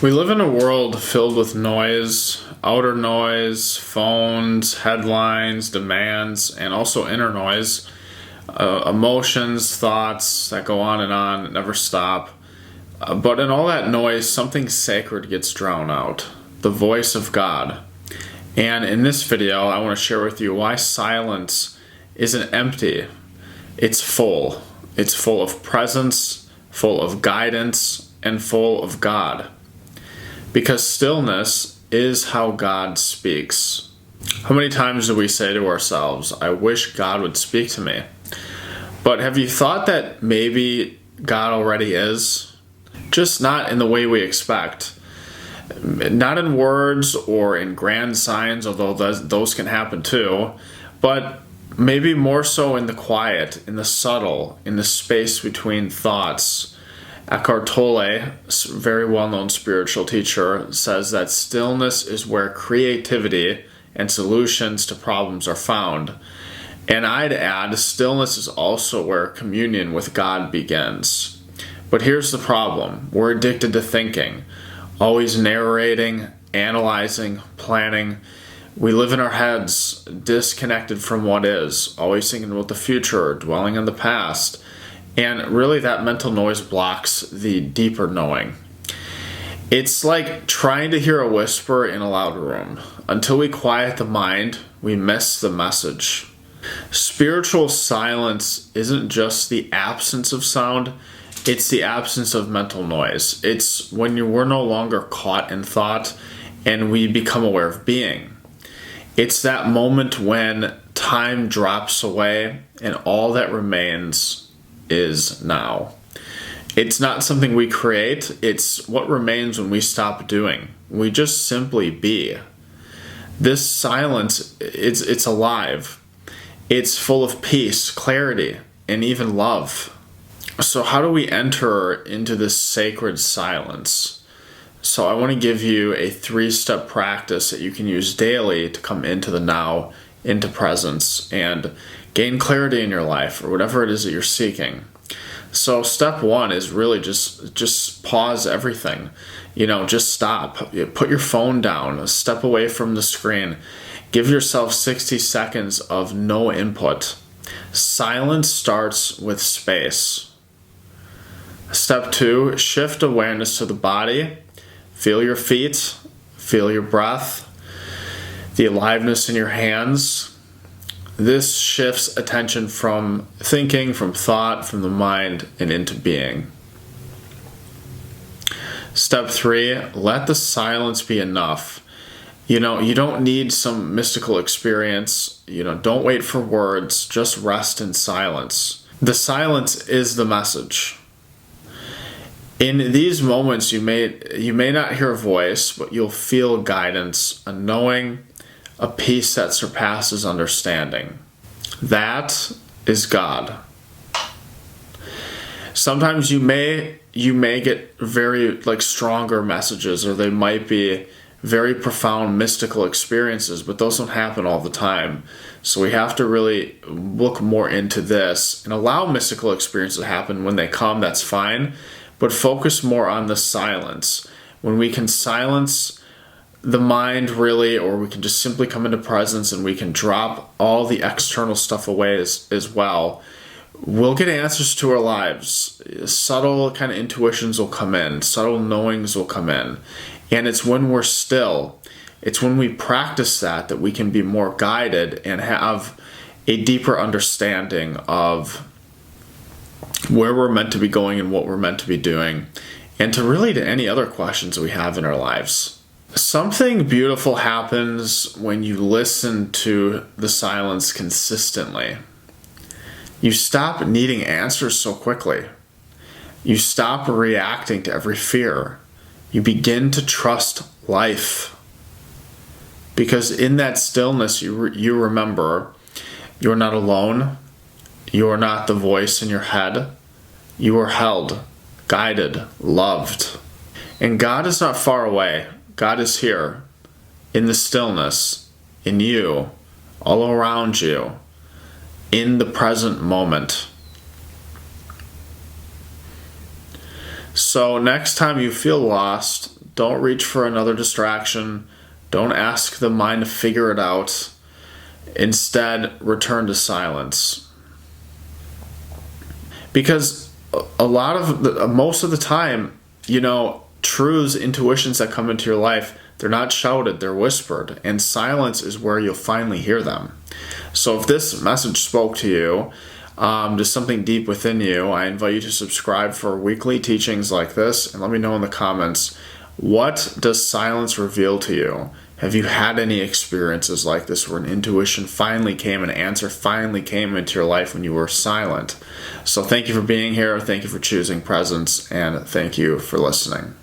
We live in a world filled with noise, outer noise, phones, headlines, demands, and also inner noise, emotions, thoughts that go on and on, that never stop. But in all that noise, something sacred gets drowned out, the voice of God. And in this video, I want to share with you why silence isn't empty. It's full. It's full of presence, full of guidance, and full of God. Because stillness is how God speaks. How many times do we say to ourselves, I wish God would speak to me? But have you thought that maybe God already is? Just not in the way we expect. Not in words or in grand signs, although those can happen too, but maybe more so in the quiet, in the subtle, in the space between thoughts. Eckhart Tolle, very well-known spiritual teacher, says that stillness is where creativity and solutions to problems are found. And I'd add, stillness is also where communion with God begins. But here's the problem. We're addicted to thinking, always narrating, analyzing, planning. We live in our heads, disconnected from what is, always thinking about the future, dwelling on the past. And really that mental noise blocks the deeper knowing. It's like trying to hear a whisper in a loud room. Until we quiet the mind, we miss the message. Spiritual silence isn't just the absence of sound, it's the absence of mental noise. It's when we're no longer caught in thought and we become aware of being. It's that moment when time drops away and all that remains is now. It's not something we create, it's what remains when we stop doing. We just simply be. This silence, it's alive. It's full of peace, clarity, and even love. So how do we enter into this sacred silence? So I want to give you a 3-step practice that you can use daily to come into the now, into presence, and gain clarity in your life or whatever it is that you're seeking. So step 1 is really just pause everything. Just stop. Put your phone down. Step away from the screen. Give yourself 60 seconds of no input. Silence starts with space. Step 2, shift awareness to the body. Feel your feet. Feel your breath. The aliveness in your hands. This shifts attention from thinking, from thought, from the mind, and into being. Step 3, let the silence be enough. You don't need some mystical experience. Don't wait for words. Just rest in silence. The silence is the message. In these moments, you may not hear a voice, but you'll feel guidance, a knowing, a peace that surpasses understanding. That is God. Sometimes you may get very stronger messages, or they might be very profound mystical experiences, but those don't happen all the time. So we have to really look more into this and allow mystical experiences to happen when they come, that's fine, but focus more on the silence. When we can silence the mind really, or we can just simply come into presence and we can drop all the external stuff away as well, we'll get answers to our lives. Subtle kind of intuitions will come in, subtle knowings will come in. And it's when we're still, it's when we practice that we can be more guided and have a deeper understanding of where we're meant to be going and what we're meant to be doing, and to any other questions that we have in our lives. Something beautiful happens when you listen to the silence consistently. You stop needing answers so quickly. You stop reacting to every fear. You begin to trust life. Because in that stillness, you remember you're not alone. You are not the voice in your head. You are held, guided, loved. And God is not far away. God is here, in the stillness, in you, all around you, in the present moment. So next time you feel lost, Don't reach for another distraction. Don't ask the mind to figure it out. Instead, return to silence. Because most of the time, truths, intuitions that come into your life, they're not shouted, they're whispered. And silence is where you'll finally hear them. So if this message spoke to you, to something deep within you, I invite you to subscribe for weekly teachings like this, and let me know in the comments, what does silence reveal to you? Have you had any experiences like this where an intuition finally came, an answer finally came into your life when you were silent? So thank you for being here, thank you for choosing presence, and thank you for listening.